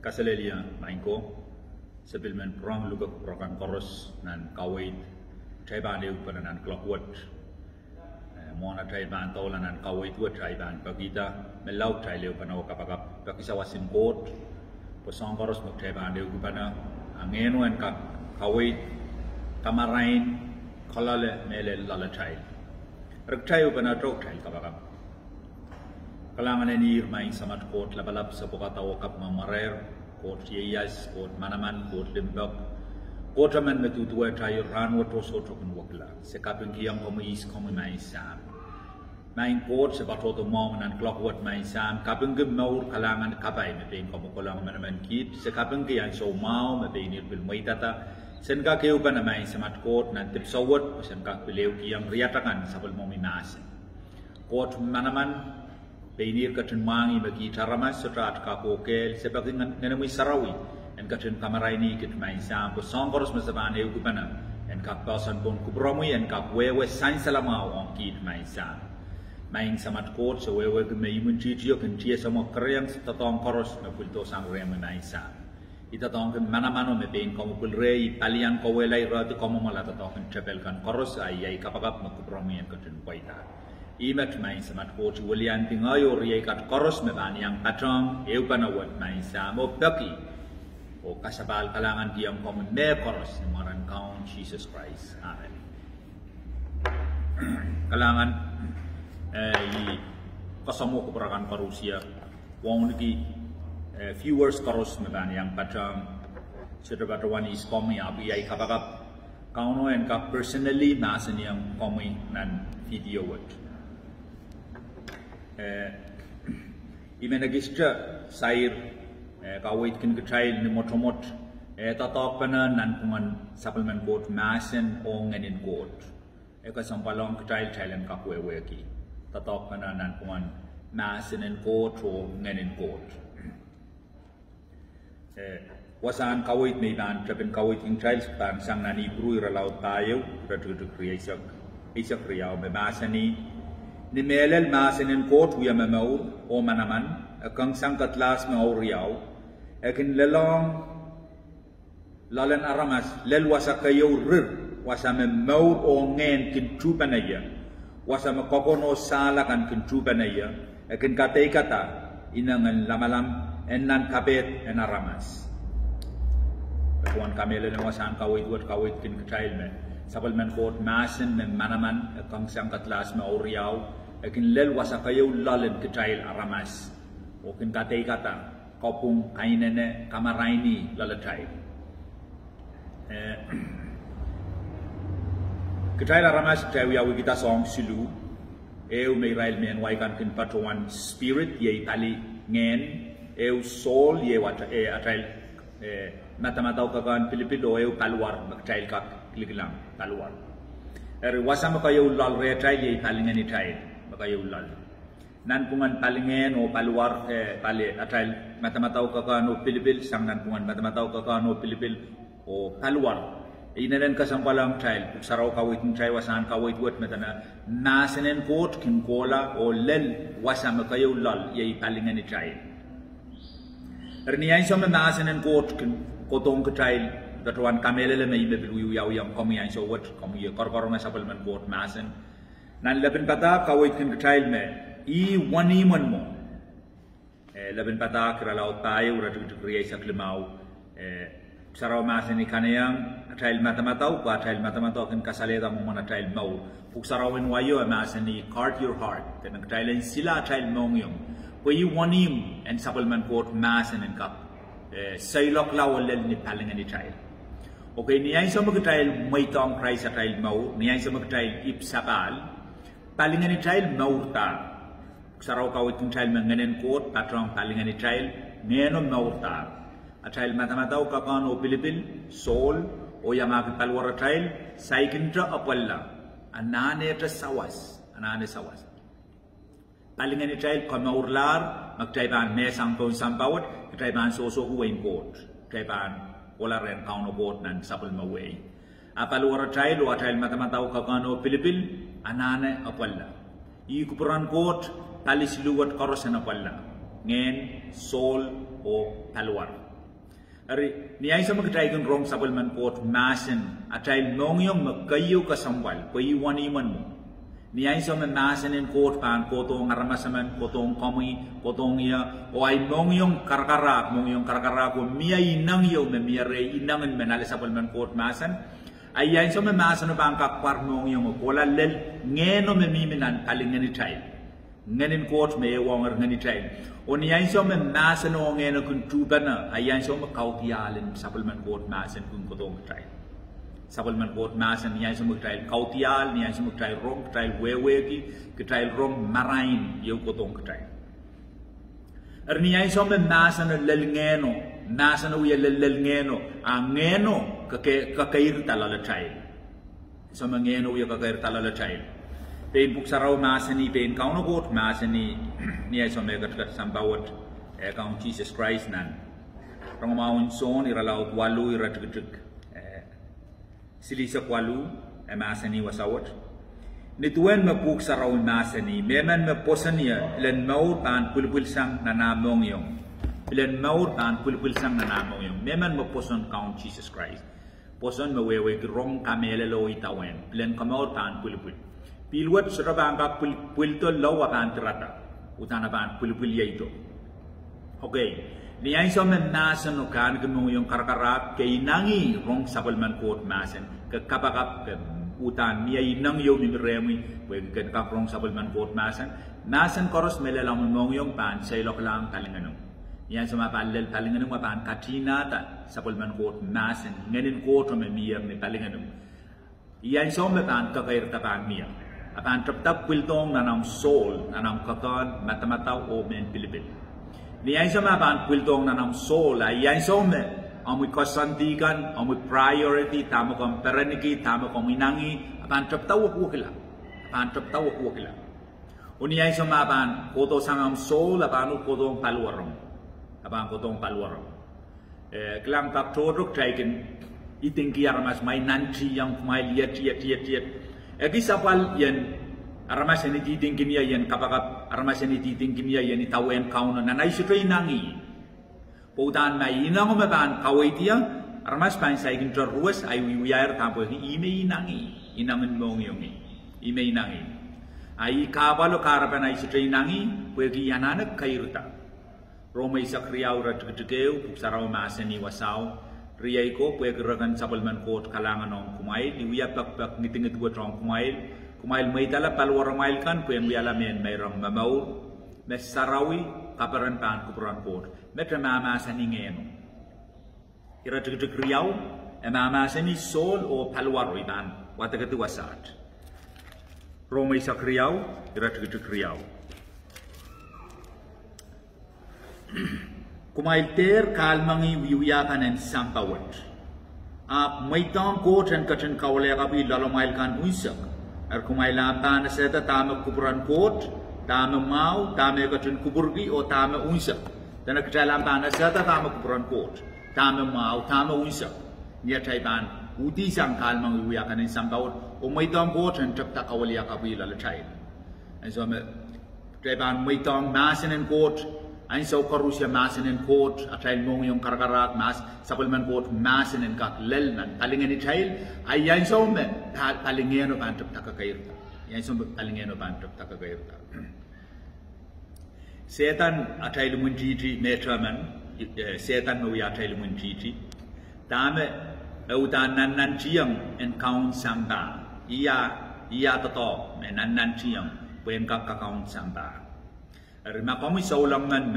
Kasalelia mainko Sapwelimen perang luka program koros nan kawait traiban eu nan clockwood mona traiban tola nan kawait wood traiban pagita melau traileu panaw kapagap pakisawasin Koht posong koros mo traiban eu pana angeno en ka kawait kamarain kalale mele lala trail ragtrayo pana trok trail kapagap kalangan ni main samat Koht labalap sa pokataw kap mamarer Koht yeyas Koht manaman Koht limbak Koht man metutua tayo ranwa toso tokun wakla sekaping kiyang komuis komu main sam main Koht sebatoto mom nan clockwork main sam kaping gemaur kalangan kapay mepin komu kolang manaman kit sekaping kiyang so mau mepin bil maitata senka keu pana main samat Koht nan tip sawat senka pileu kiyang riatakan sabal momi Mahsen Koht manaman Painir katun mangi bagi taramas serat kapokel sebagai ngenamui sarawi en katun kamarai ni kit main sam po songkoros masaban eu kupana en kap pasan pon kubromui en kap wewe sain salama on kit main sam main samat Koht so wewe ke meimun titio kan tia sama kreang tatong koros na pulto sang rem main sam itatong ke mana-mana me bein komu pulrei palian kowelai ratu komu mala tatong kan chapel kan koros ai kapagap makubromui en katun paita Imat main samat Koht walian tingayo riyay kat koros mebani yang patong eu panawat main samo paki o kasabal kalangan diam komun me koros maran kaun Jesus Christ amen kalangan kasamo ko perakan parusia wong lagi viewers koros mebani yang patong sedapat wani is komi abi ai kapagap kauno en kap personally Mahsen yang komi nan video wat imenagistra sair kawait kin ketrail ni motomot tatok pana nan kuman Sapwelimen Koht Mahsen ong nganin Koht ka sampalong ketrail thailand ka wewe ki tatok pana nan kuman Mahsen en Koht o nganin Koht wasan kawait may ban trapen kawait king trials pan sang nani brui ralaut tayo ratu creation isak riau me Mahseni ni melel Mahsen en Koht huya memaur o manaman akang sangkat las maur riau akin lelong lalan aramas lel wasa kayo rir wasa memaur o ngen kin tupanaya wasa makokono sala kan kin tupanaya akin katay kata inangan lamalam enan kapet en aramas kawan kamele na wasan kawit kin katail me Sapwelimen Koht Mahsen men manaman akang sangkat las maur riau akin lel wasa kayo lalen ketail aramas o kin katay kata kopung kainene kamaraini lalatai ketail aramas tawi awi kita song silu eu may rail men waikan kin patuan spirit ye tali ngen eu soul ye wata atail mata-mata kakan Pilipino eu paluar ketail kak kliklang paluar wasa makayo lal re tail ye palingani tail kayo lal nan pungan palingen o paluar pale atal mata-mata kakano Pilipil sang nan pungan mata-mata kakano Pilipil o paluar inanen kasampalang child saraw kawit ng chay wasan kawit wat matana Mahsen en Koht kin kola o lel wasam kayo lal yay palingan ni child erniyan so Mahsen en Koht kin kotong ka child datuan kamelele may bebilu yaw yang komiyan so wat komiya korkorong na Sapwelimen Koht Mahsen nan laban pata kawait kin ketail me I wani man mo laban pata kiralaw tayo ratu kriya sa klimau saraw Mahsen ni kanayang ketail mata-mataw pa ketail mata-mataw kin kasaleta mo man ketail mau pug sarawin wayo Mahsen ni cart your heart kin ketail sila ketail mong yung I wani and Sapwelimen Koht Mahsen en kap saylok lawal ni palingan ni ketail okay niyay sa magketail may tong kray sa ketail mau niyay sa magketail ipsapal palingan ni child maurta saraw kawit ng child nganen Koht patrong palingan ni child ngeno maurta a child mata-mataw kakano Pilipil soul o yamaki palwara child saikintra apalla anane sawas palingan ni child kamaurlar magtayban mesang ton sampawat kitayban soso huwain Koht kitayban wala ren KAUNOPDA nan Sapwelimen way apalwara child o a child mata-mataw kakano Pilipil anane apalla I kupuran Koht talis luwat koros na apalla ngen sol o paluar Ari ni ay sa magtay kung rong Sapwelimen Koht Mahsen atay mongyong magkayo kasambal payi waniman mo. Ni ay sa Mahsen in Koht pan kotong aramasaman kotong kami kotong iya o ay mongyong karkarak ko miyay inang yo me miyare inangan menali Sapwelimen Koht Mahsen ay ay sa Mahsen bang kakpar mongyong wala lel ngeno me miminan talingan itay nganin Koht me wanger ngani itay. O ni ay sa Mahsen o ngeno kun tubana ay ay sa kautialin Sapwelimen Koht Mahsen kun kotong itay. Sapwelimen Koht Mahsen ni ay sa magtay kautial ni ay sa magtay rong katay weweki katay rong marain yo kotong katay. Ni ay sa Mahsen lel ngeno Mahsen uya lel ngeno ang ngeno kakair talala tay. Sa ngeno uya kakair talala tay. Pen buksaraw Mahsen ni pen KAUNOPDA Mahsen ni ay sa megat sambawat kaun Jesus Christ nan. Rong maun son iralaw walu iratuk silisa kwalu Mahsen ni wasawat. Nituan mapuk saraw Mahsen ni meman maposania len maur pan pulpul sang nanamong yung. Len maur pan pulpul sang nanamong yung. Meman maposon kaun Jesus Christ. Poson mawewe rong kamele lo itawen. Len kamaur pan pulpul. Pilwat surabang ka pulto lawa pan terata. Utana pan pulpul yaito. Okay. Ni ay sa Mahsen no kan kemong yung karkarak kay nangi rong Sapwelimen Koht Mahsen kakapakap utan niya inang yo mimremi pwede kan rong Sapwelimen Koht Mahsen koros melelang mong yung pan sa ilok lang talinganong. Yan sa mapalel talinganong mapan katinata Sapwelimen Koht Mahsen nganin koto me miyar ni talinganong. Yan sa mapan kakair tapang miyar. Apan tap wiltong nanam soul nanam kakan matamataw o men Pilipin. Ni ay sa mapan wiltong nanam soul ay yan sa me amoy kasandigan amoy priority tamo kang pereniki tamo kang minangi apan tap tawo kila uni ay sa mapan koto sangam soul apan kotong palwarong klang tak todok taiken iting kiarmas may nanti yang may liat Egi sapal yan aramas ni titing kinia yan kapakap aramas ni titing kinia yan itawen kauna na naisutay nangi. Putan may inang umaban kaway tiya aramas pan sa ikin terruas ay wiwiyar tampo ime inangi inangan mong yung ime inangi. Ay kabalo karapan ay sutay nangi pwede yananak kayruta. Roma isa kriyaw ratuktukeo puksaraw Mahsen ni wasaw. Riyay ko, pwede ragan Sapwelimen Koht kalangan ng kumail, iwiya pak ngitingit buat rong kumail may tala palwarang mail kan, pwede wiyala men mayroong mamaur, mes sarawi, kaparan pan kupuran Koht, metra Mahsen ni ngeno. Iratuk riyaw, Mahsen ni sol o palwaro iban, watakati wasat. Romay sa kriyaw, iratuk riyaw. Kumailter kalmangi wiwiyakan en sampawat. May tang Koht en katan kawalaya kapi lalomail kan unsak. Kumailapan na seta tama kuburan Koht, tama mau, tama katan kuburgi o tama unsak. Dan nagkatalampan na seta tama kuburan Koht, tama mau, tama unsak. Niya tayban, uti sang kalmangi wiwiyakan en sampawat. O may tang Koht en tapta kawalaya kapi lalatay. And so tayban may tang Mahsen en Koht, Ain sa karusya Mahsen in Koht atay mong yung karkarak Sapwelimen Koht Mahsen in kak lel nan talingan itay ay yan sa me talingeno bantap takakairta yan sa talingeno bantap takakairta setan atay lumunjiti metraman setan mo atay lumunjiti dame utan nan tiyang en kaun samba iya toto me nan tiyang wen kak kaun samba. Rima kami sa ulang man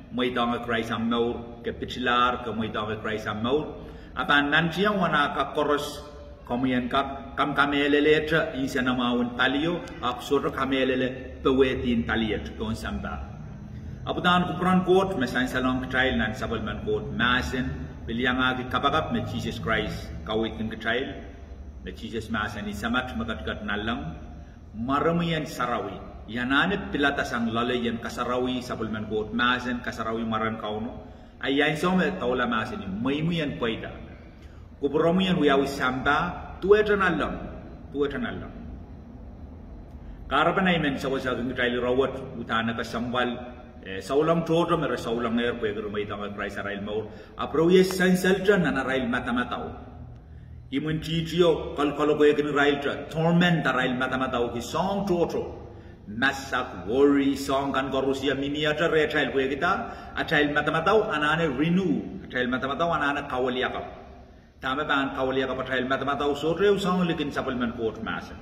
may tanga Christ ang maur, kapitilar, may tanga Christ ang maur. Apan nantiang wana ka koros, kami yan kam kameleletra, isa na mawon taliyo, aksura kamelele, pawetin taliyat, doon samba. Aputan kupuran Koht, masayin sa long trial ng Sapwelimen Koht Mahsen, bilyang agi kapagap na Jesus Christ, kawit ng trial, na Jesus Mahsen, isamat magatgat na lang, maramiyan sarawi. Yananip pilatas ang lalayan kasarawi Sapwelimen Koht Mahsen kasarawi maran kauno ayayin sa mga taula Mahsen may mo yan pwede kupuro mo yan wiyawi samba tuwetan na lang karapan na imen sa wasaging trailer rawat utana kasambal saulang toto mere saulang er pe gru mai tanga price rail mo apro yes senseltra nana rail matamatau imun titio kal ko gen rail tra torment rail matamatau ki song toto masak worry song kan korusia miniature re trail ko kita atrail matamatau anane renew atrail matamatau anane kawalia ka tama ban kawalia ka atrail matamatau so re song lekin supplement Koht Mahsen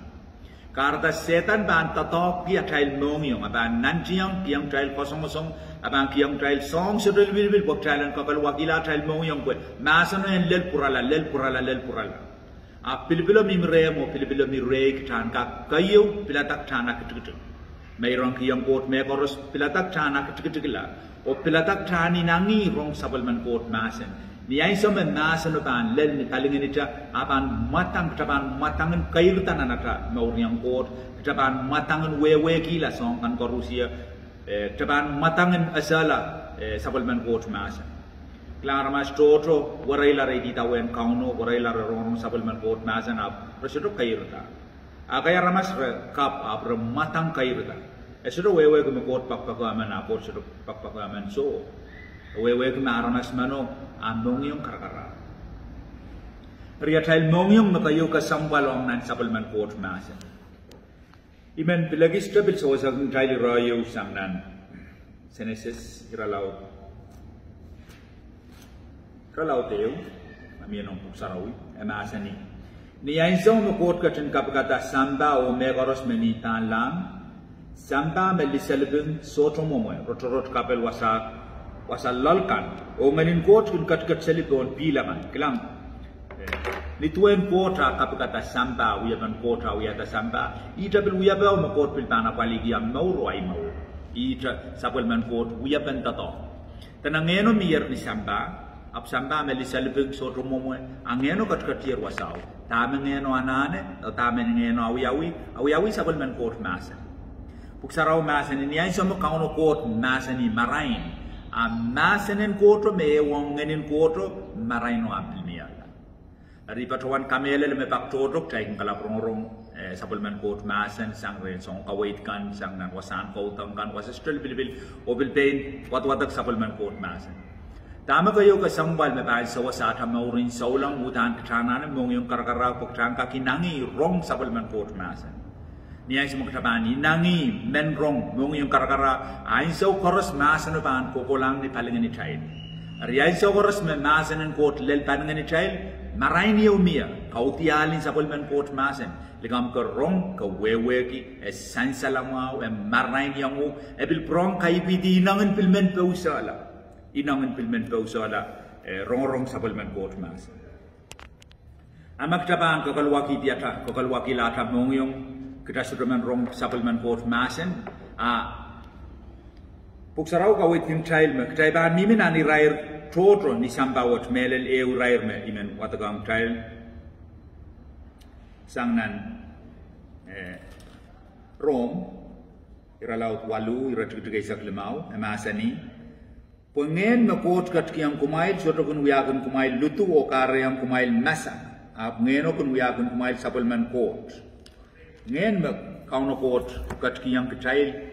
karena setan ban tatok dia trail mongyong aban nanjiang piang trail kosong abang piang trail song sedul bil bok trail kapal wakila trail mongyong ko Mahsen en lel purala a pilbilo mimre mo pilbilo mire kitan ka kayo pilatak thana kitu mai rong kiyang Koht me koros pilatak thana kitu la o pilatak thani nangi rong supplement Koht Mahsen ni ai som Mahsen ban lel ni kalingin ita aban matangan kairutan anata mauriang Koht taban matangan wewe kila song kan korusia taban matangan asala supplement Koht Mahsen klar mas toto waraila re dita wen kauno waraila rong supplement Koht Mahsen ab resedo kairuta agaya ramas kap ab matang kairuta esedo wewe ko Koht pakpakaman apor sedo pakpakaman so wewe ko aramas mano among yung karakara. Riyathal mongyong makayo ka sambalong nan supplement Koht Mahsen. Imen pilagis trabil so sa kung tayo rayo sang nan senesis iralaw tayo amianong puksarawi emasani. Niyain sa Koht ka tin kapkata samba o megaros menitan lang samba melisalbin soto momoy rotorot kapel wasa lalkan o nganin Koht kun kat selipon pilaman kelang lituen kota kapkata samba uyaban kota uyata samba ita bil uyaba ma Koht pil pana paligi am mauro ay mau ita supplement Koht uyaban tato tanangeno miyer ni samba ap samba melisalbin soto momoy angeno kat tier wasao tamengeno anane o tamengeno awiyawi supplement Koht Mahsen puksaraw Mahsen ni ay samo kauno Koht Mahsen ni marain Mahsenen koto me wong ngenin koto maraino apil miala. Dari patuan kamele le me baktorok taing kala prongorong supplement Koht Mahsen sang re song kawait kan sang nan wasan kautang kan wasistel bilbil obil pain watak supplement Koht Mahsen. Tama kayo ka sambal me ba sa wasata maurin saulang utan katrana mong yung karakara poktrang ka kinangi wrong supplement Koht Mahsen. Niya semua ketabani nangi menrong mung yung karakara ain so koros Mahsen ban kokolang ni palingan ni child ari ain so koros me Mahsen en Koht lel palingan ni child marain yo mia kautialin supplement Koht Mahsen ligam ko rong ka wewe ki sansalamau marain yangu ebil prong kai pidi inangan pilmen pausala rong supplement Koht Mahsen amak taban kokalwaki diata kokalwaki lata mung yung kita sudah rong supplement Koht Mahsen puksarau kawit yung child me kita iba mimin ani rair trotro ni sambawat melel rair me imen watagang child sangnan rom iralaut walu iratigay sa klimau Mahseni pengen me Koht kat kiyang kumail soto kun wiyagan kumail lutu o karayang kumail masak ngeno kun wiyagan kumail supplement Koht ngen kauno Koht kat kiyang kecil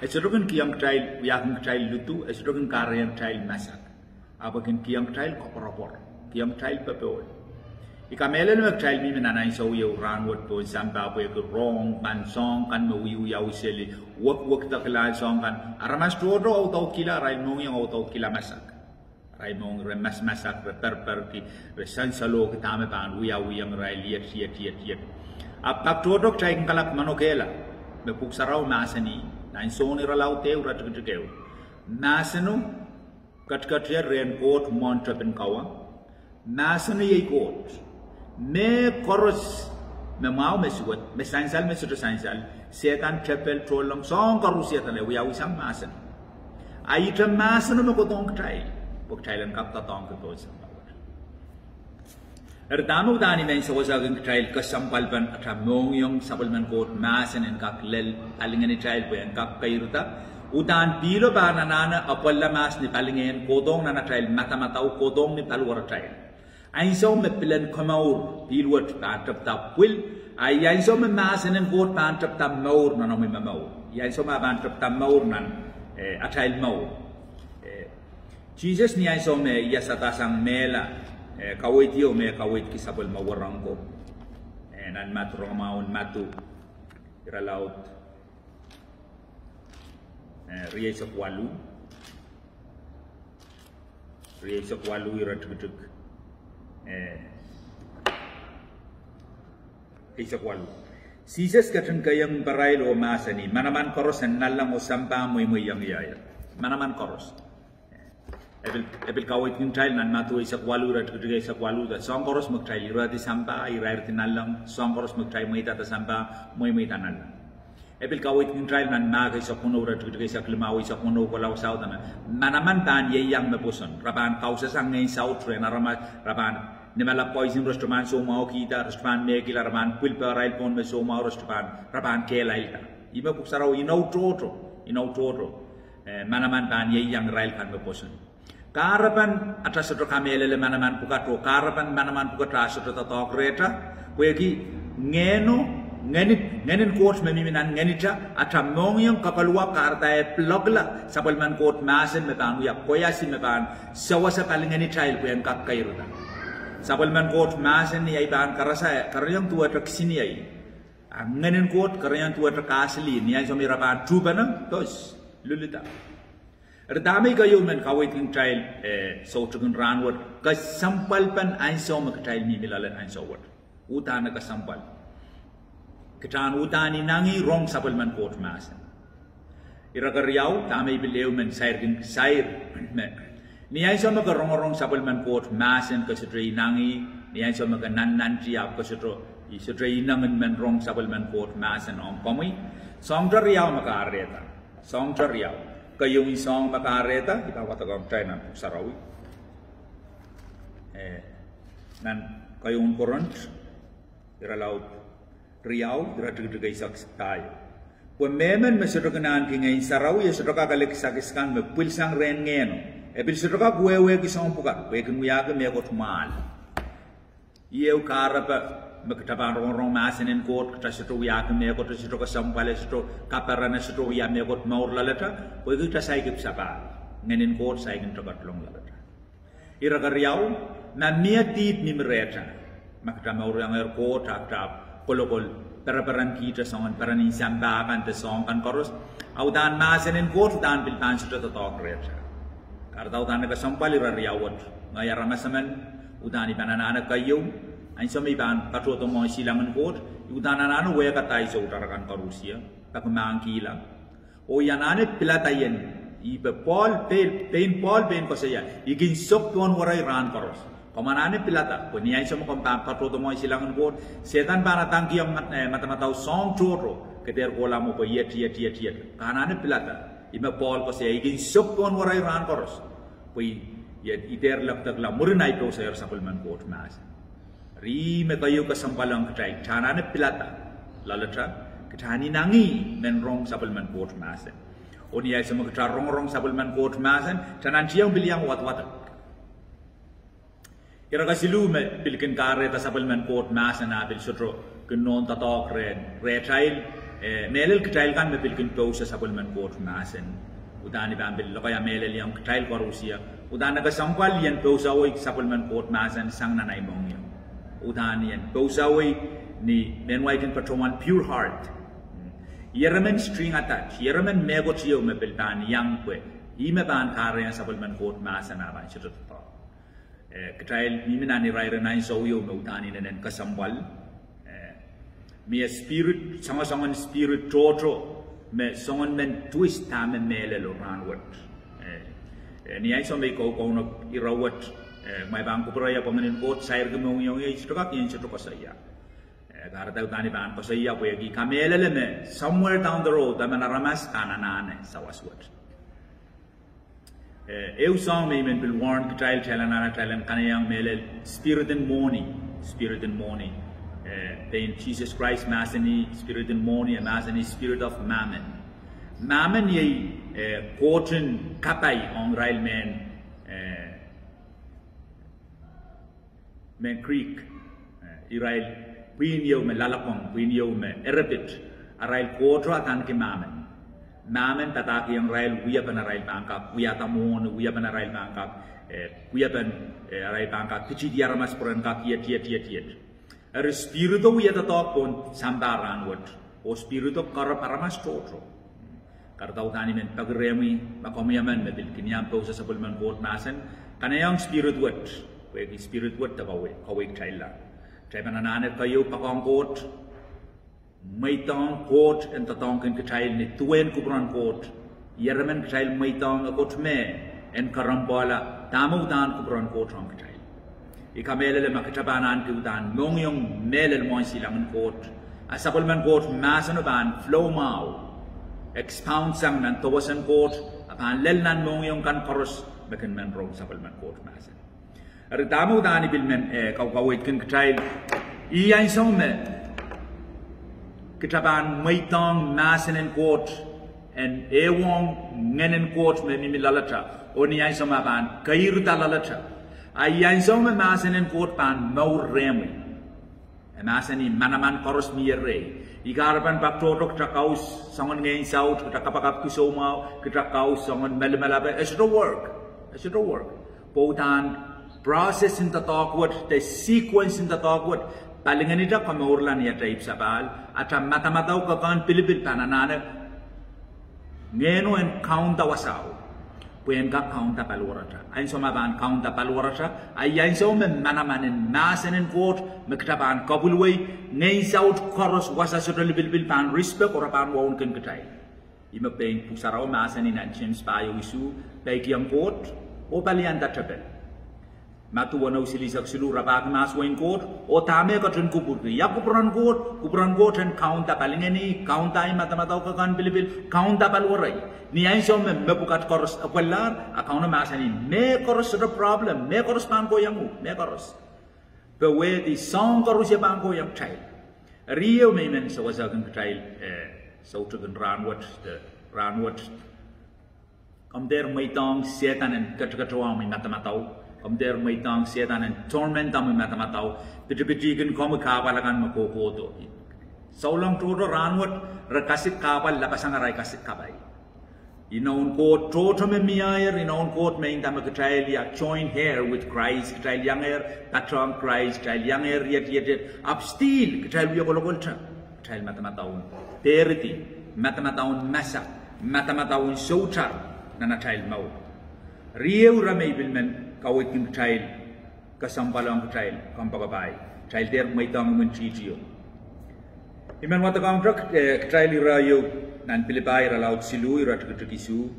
esedogen kiyang kecil wiyakan kecil lutu esedogen karyan kecil masak abagen kiyang kecil koporapor kiyang kecil pepol ikamelen mek kecil mi menanai so yo ranwot po samba po ko rong kan song kan mawi yaw seli wak takla song kan aramas todo auto kila rai mong yang auto kila masak rai mong remas masak per ki resansalo kitame ban wiyaw yang rai liet Apak todok cai kalak manokela me puksarau Mahseni nain soni ralau teu ratukeu Mahsenu kat ren Koht montra ben kawa Mahsenu ye Koht me koros me mau me suat me sansal setan chapel tolong song karusia tale wiyawi sang Mahsen aita Mahsenu me kodong tai pok thailand kap ta tong ko Erdamu dani men so saging trial kasampal ban atra mong yung supplement Koht Mahsen en kak lel alingani trial po en kak kairuta udan pilo ba nanana apalla mas ni palingen kodong nana trial matamatau kodong ni palwar trial ain so me pilen kamaur pilwat ta tap tap wil ay ain so me Mahsen en Koht ban tap tap maur nana me maur ain so ma ban tap tap maur nan atail mau Jesus ni ay so me iya satasang mela kawit yo me kawit kisabol mawarang ko nan maturong maun matu iralaut riya sa walu iratugtug isa walu Jesus katang kayang baray lo masani manaman koros nalang o sampa muy yang yaya manaman koros ebil kawit ng trail nan matu isa walu iratugtug isa walu da song koros magtrail irati sampa irati nalang song koros magtrail muy tata sampa muy nalang ebil kawit ng trail nan magay sa puno iratugtug isa klimawi sa puno kolaw sa utana manaman tan yayang mapuson raban kausa sang ngay sa utre na raban Nimala poison restaurant so mau kita restaurant me kila raban pulpa rail pon me so mau restaurant raban kelaita iba puksarau inau toto manaman ban ye yang rail kan me poson karapan atas sotro kamele le manaman pukato karapan manaman pukata sotro tato kreta kweki ngenin court me miminan ngenita ata mongyang kakalwa karta e plogla sabal court Mahsen me ban ya koyasi me ban sawasa kalingani trial ko yang kakairuta Sapwelimen Koht Mahsen ni ay ban karasa karyang tua tersini ay nganin Koht karyang tua terkasli ni ay somirapan tuba na tos lulita erdamai kayo men kawit ng trial so tukun ranward kasampal pan ay so magtrial mi milalan ay so word utan na kasampal kitan utani nangi wrong Sapwelimen Koht Mahsen irakaryaw tamay bilew men sayr me ni ay so magarong Sapwelimen Koht Mahsen kasudri nangi ni ay so maganan tiap kasudri nangan men rong Sapwelimen Koht Mahsen om komi song jariyaw makareta song jariyaw kayong isong makareta kita watagam try na sarawi nan kayong koront iralaw riyaw iratugdugay tayo kung memen masudaganan kingay sarawi sudagagalik sakiskan magpilsang ren ngeno ebil sudaka gwewe kisong pukat weken wiyaga megot mal yew karapa magtaban rong Mahsen en Koht kata sudro wiyaga megot sudro kasampale sudro kaparana sudro wiyaga megot maur lalata weken ta saigip sapa ngenen Koht saigin tokatlong lalata irakaryaw na miatit ni mereta magta maur yang Koht akta kolokol paraparan kita songan paranin sambakan te songan koros audan Mahsen en Koht dan bilpan sudro tatok reta Karena utana kasampal irariyawat ngaya ramasaman utani banana kayo ay so may ban katuto mo silangan Koht utana nano waya katay sa utarakan karusia kapamang kila o yanane pilatayen iba Paul pain ko saya igin sok tuan waray ran karos kamanane pilata ko niya so mo katuto mo silangan Koht setan para tangki ang matamataw song toro keter kola mo ko yet kanane pilata Ima Paul ko saya igin sok tuan waray ran koros pui yet iter laptak la murinay po sa Sapwelimen Koht Mahsen ri me kayo kasampalang katay tanane pilata lalata katani nangi men rong Sapwelimen Koht Mahsen o niya sa mga rong Sapwelimen Koht Mahsen tanan siyang biliyang wat kira kasilu me bilkin kare ta Sapwelimen Koht Mahsen na bil sutro kunon tatok retrail melel kitail kan me bilkin po sa Sapwelimen Koht Mahsen udani bambil lokaya melel yang kitail karusia udana kasampal yan po sa oy Sapwelimen Koht Mahsen sang nanay mong yan udani yan po sa oy ni menwaitin patroman pure heart yeramen string attach yeramen megot siyo me biltan yang kwe ime ban kare yang Sapwelimen Koht Mahsen na ban siya to kitail miminani raira na so yo me udani nenen kasampal me spirit sangasangan spirit toto me songon men twist ta me mele lo ranwat ni ay so me ko no irawat may bang ko praya pamanin Koht sair gumong yung istroka kin sitro ko saya garta utani ban ko saya po yagi kamele le me somewhere down the road ta manaramas kananane sawaswat eu song me men bil warn kitail chalanana chalan kanayang mele spirit and morning in Jesus Christ Mahsen spirit and morning Mahsen spirit of Mammon ye Kohtin kapai on rail men creek irail queen yo me lalapong queen yo me erepit arail Koht akan ke Mamen pataki yang rail wiya pan rail bangkap wiya tamon wiya pan rail bangkap wiya pan rail bangkap pichi dia ramas puran kap yet er spirito wiya tatok pun sambaran wot o spirito kar paramas totro karta utani men pagremi makomiaman medil kinyam po sa Sapwelimen Koht Mahsen kanayang spirit wot we spirit wot kawe chaila chaiban anane kayo pakong Koht Maitang Koht en tatong ken ketail ni tuen kubran Koht yermen ketail maitang Koht me en karambala tamu dan kubran Koht rong ketail ikamelele makitabanan ki utan mongyong melel mon silang Koht Sapwelimen Koht Mahsen ban flow mau expound sang nan tawasan Koht apan lel nan mongyong kan koros beken men rong Sapwelimen Koht Mahsen er tamu dan ibilmen kawawit ken ketail iyan song me kitaban maitang Mahsen en Koht en ewong ngenen Koht me mimi lalata oni ay sama ban kair lalata ay sama Mahsen en Koht ban mau remi Mahsen ni manaman koros mire igarapan baktorok trakaus sangon ngayon saut kitakapakap kusomau kitakaus sangon melemelabe it should work pautan process in the talkward the sequence in the talkward palingan ita kamurlan ya taib sabal at matamataw kakan Pilipil pananana ngeno en kaunta wasaw puen ka kaunta palwarata ayn somaban kaunta palwarata ayan so men manamanen Mahsen en Koht mektaban kabulway ngay saut koros wasa sotol Pilipil pan respect or pan won ken ketay ima peng pusaraw Mahsen in James payo isu paykiam Koht o palian tatabel matu wana usilisak silu rabak mas wain Koht o tame ka tun kupurri ya kupran Koht en kaunta palingeni kaunta ay matamataw ka kan Pilipil kaunta palwaray ni ay so me bukat koros apalar akauna Mahsen me koros the problem me koros pan ko yangu me koros the way the song koros ya pan ko yang child rio me men so was akan child so to the ranwat kam der maitang setan en katawang me matamataw Om der maitang setan en torment am matamataw pitipitigan kom kapalakan makokoto saulang todo ranwat rakasik kapal lapasang aray kasik kabay inaon Koht toto me miayer inaon Koht me indam ketail ya join here with Christ ketail yang air patron Christ ketail yang air yet up still ketail ya kolkolta ketail matamataw periti matamataw masa matamataw sotar nana ketail mau rieu ramay bilmen kawit kin child kasampalang child kampagabay child der maitang menchichio iman wata kontrak child irayo nan Pilipay ralaut silu irat kisu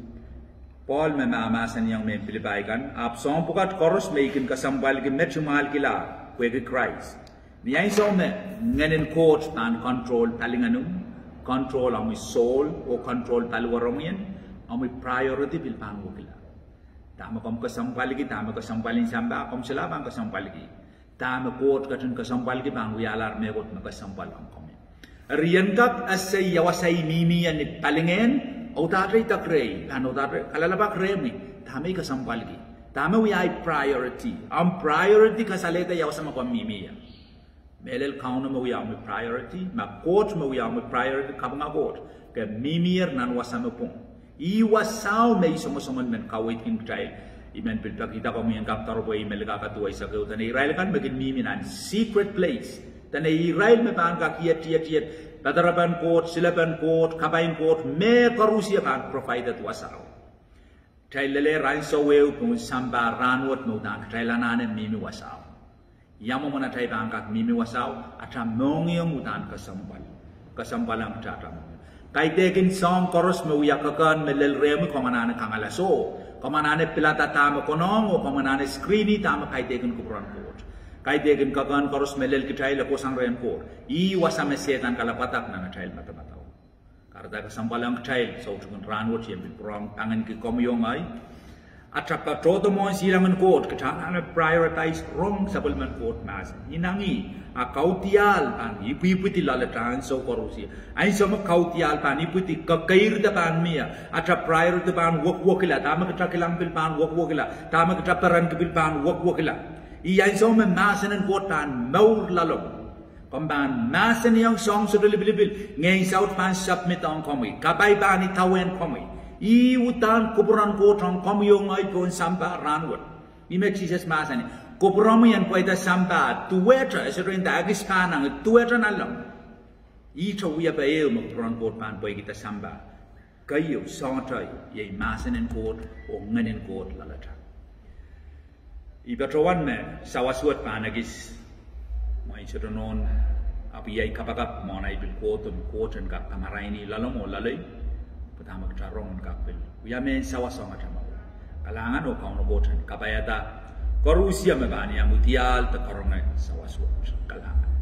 Paul me Mahsen yang me Pilipay kan ap som pukat koros meikin kasampal ki mechumal kila kweke Christ ni ay so me nganen Koht tan control palinganum control ami soul o control palwarongyen ami priority bilpan wukila tama kom kasampaligi tama kasampalin samba kom selabang kasampaligi tama Koht katun kasampaligi bang wialar megot na kasampal ang kom riyan kap asay yawasay mimi yan palingen o tatay takrey ano tatay kalalabak remi tama kasampaligi tama wiay priority ang priority kasaleta yawasa makom mimi yan melel kauno mo wiyaw mo priority ma Koht mo wiyaw mo priority kabang Koht kaya mimi yan nan wasa mo pong iwasaw may sumusumon men kawit kin child imen pilpag kita ko miyan kaptar po email kakatuway sa kautan Israel kan magin miminan secret place tan Israel me pan ka kiyat pataraban Koht silaban Koht kabayin Koht me karusia pan provided wasaw child lele rain so wew kung samba ranwat mo dan child ananen mimi wasaw yamo mo na child ang kak mimi wasaw at mongyong utan kasampalang tatam kay tekin song koros me uyakakan melel remi komanane kangalaso komanane pilata tama konong o komanane screeni tama kay tekin kupran Koht kay tekin kakan koros melel kitay lako sang rem Koht iwasa me setan kalapatak na child matamataw karda kasampalang child so tukun ranwot yem prong angan ki komyong ay at saka todo mo silangan Koht katana prioritize wrong Sapwelimen Koht Mahsen inangi kautial pan iputi lalatan so korusi ay so kautial pan iputi kakair da pan mia at priority pan wokila tama kita kilang pil pan wokila tama kita peran kipil pan wokila iyan so Mahsen en Koht pan maur lalom Komban Mahsen yang song sudah lebih ngay South Pan submit on kami kapai bani tawen kami I utan kuburan kotong kami yang ay pun sampai ranwat I make Jesus Mahsen kuburan yang pada sampai tuweta sering dagis panang tuweta nalam I tahu ya bayar kuburan kotan pada kita sampai kayu santai ye Mahsen en kot nganen kot lalata I betrawan me sawaswat panagis mai sedonon api yai kapakap monai bil koten kap kamaraini lalamo lalai pertama ketarong kap bil ya men sawasong atama kalangan o kauno koten kapayata korusia me bani yang utial ta korona sawaswat kalangan